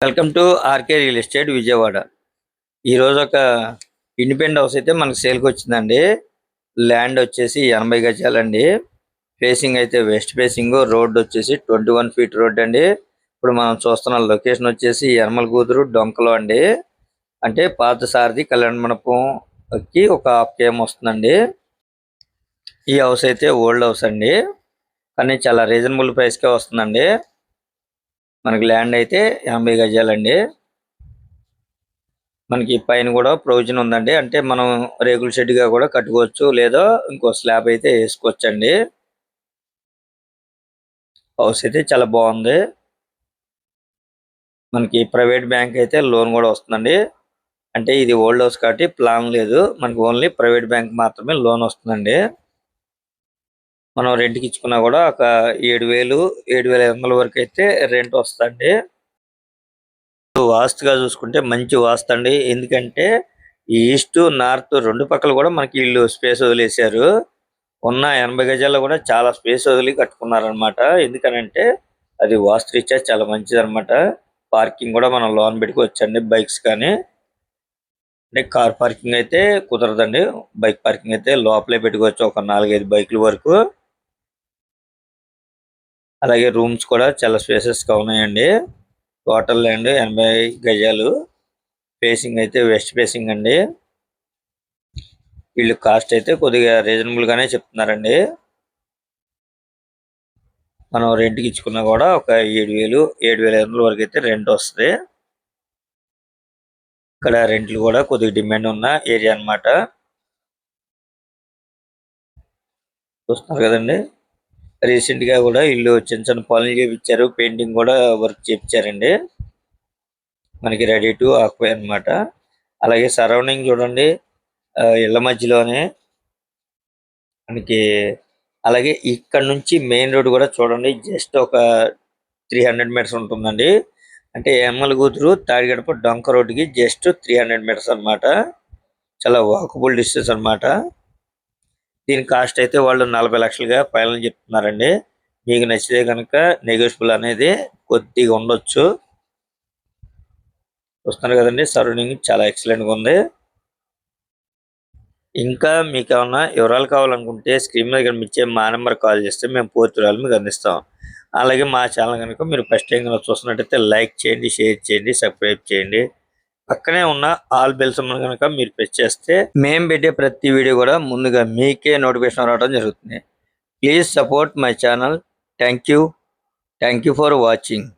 Welcome to RK real estate Vijayawada. ఈరోజు ఒక independent house అయితే మనకు సేల్కి వచ్చిందండి. ల్యాండ్ వచ్చేసి 80 గజాలండి. ఫేసింగ్ అయితే వెస్ట్ ఫేసింగ్, రోడ్ వచ్చేసి 21 ఫీట్ రోడ్ అండి. ఇప్పుడు మనం చూస్తున్న లొకేషన్ వచ్చేసి యనమల కూతురు డొంకలో అండి. అంటే పాత సారథి కళ్యాణ మండపంకి ఒక హాఫ్ కేఎం వస్తుందండి. ఈ హౌస్ అయితే ఓల్డ్ హౌస్ అండి, కానీ చాలా రీజనబుల్ ప్రైస్కే వస్తుందండి. మనకి ల్యాండ్ అయితే 80 గజాలండి. మనకి పైన కూడా ప్రొవిజన్ ఉందండి. అంటే మనం రేకుల షెడ్ గా కూడా కట్టుకోవచ్చు, లేదా ఇంకో స్లాబ్ అయితే వేసుకోవచ్చండి. హౌస్ అయితే చాలా బాగుంది. మనకి ప్రైవేట్ బ్యాంక్ అయితే లోన్ కూడా వస్తుందండి. అంటే ఇది ఓల్డ్ హౌస్ కాబట్టి ప్లాన్ లేదు, మనకి ఓన్లీ ప్రైవేట్ బ్యాంక్ మాత్రమే లోన్ వస్తుందండి. మనం రెంట్కి ఇచ్చుకున్నా కూడా ఒక 7,000 7,500 వరకు అయితే రెంట్ వస్తుందండి. వాస్తుగా చూసుకుంటే మంచి వాస్తు అండి. ఎందుకంటే ఈస్ట్ నార్త్ రెండు పక్కల కూడా మనకి ఇల్లు స్పేస్ వదిలేశారు. ఉన్న 80 గజాల్లో కూడా చాలా స్పేస్ వదిలి కట్టుకున్నారనమాట. ఎందుకనంటే అది వాస్తు రీత్యా చాలా మంచిది అనమాట. పార్కింగ్ కూడా మనం లోన్ పెట్టుకోవచ్చండి, బైక్స్ కానీ. అంటే కార్ పార్కింగ్ అయితే కుదరదండి, బైక్ పార్కింగ్ అయితే లోపలే పెట్టుకోవచ్చు, ఒక 4-5 బైకుల వరకు. అలాగే రూమ్స్ కూడా చాలా స్పేసెస్ గా ఉన్నాయండి. టోటల్ ల్యాండ్ 80 గజాలు. ఫేసింగ్ అయితే వెస్ట్ ఫేసింగ్ అండి. వీళ్ళు కాస్ట్ అయితే కొద్దిగా రీజనబుల్ గానే చెప్తున్నారండి. మనం రెంట్కి ఇచ్చుకున్నా కూడా ఒక 7,000 7,500 వరకు అయితే రెంట్ వస్తుంది. ఇక్కడ రెంట్లు కూడా కొద్దిగా డిమాండ్ ఉన్న ఏరియా అన్నమాట. చూస్తున్నారు కదండి, రీసెంట్ గా కూడా ఇల్లు చిన్న చిన్న పనులు చేయించారు, పెయింటింగ్ కూడా వర్క్ చేయించారండి. మనకి రెడీ టు ఆక్యుపై అన్నమాట. అలాగే సరౌండింగ్ చూడండి, ఇళ్ల మధ్యలోనే మనకి. అలాగే ఇక్కడ నుంచి మెయిన్ రోడ్ కూడా చూడండి, జస్ట్ ఒక 300 మీటర్స్ ఉంటుందండి. అంటే యనమల కూతురు తాడిగడప డొంక రోడ్డుకి జస్ట్ 300 మీటర్స్ అన్నమాట. చాలా వాకబుల్ డిస్టెన్స్ అన్నమాట. దీని కాస్ట్ అయితే వాళ్ళు 40 లక్షలుగా ఫైనల్ చెప్తున్నారండి. మీకు నచ్చితే కనుక నెగోషియబుల్ అనేది కొద్దిగా ఉండొచ్చు. చూస్తున్నారు కదండి, సరౌండింగ్ చాలా ఎక్సలెంట్ గా ఉంది. ఇంకా మీకు ఏమన్నా వివరాలు కావాలనుకుంటే స్క్రీన్ మీద కనిపించే మా నెంబర్ కాల్ చేస్తే మేము పూర్తి వివరాలు మీకు అందిస్తాం. అలాగే మా ఛానల్ కనుక మీరు ఫస్ట్ టైం కనుక చూస్తున్నట్టయితే లైక్ చేయండి, షేర్ చేయండి, సబ్స్క్రైబ్ చేయండి. పక్కనే ఉన్న ఆల్ బెల్ సింబల్ కనుక మీరు ప్రెస్ చేస్తే మేము పెట్టే ప్రతి వీడియో కూడా ముందుగా మీకే నోటిఫికేషన్ రావడం జరుగుతుంది. Please support my channel. Thank you for watching.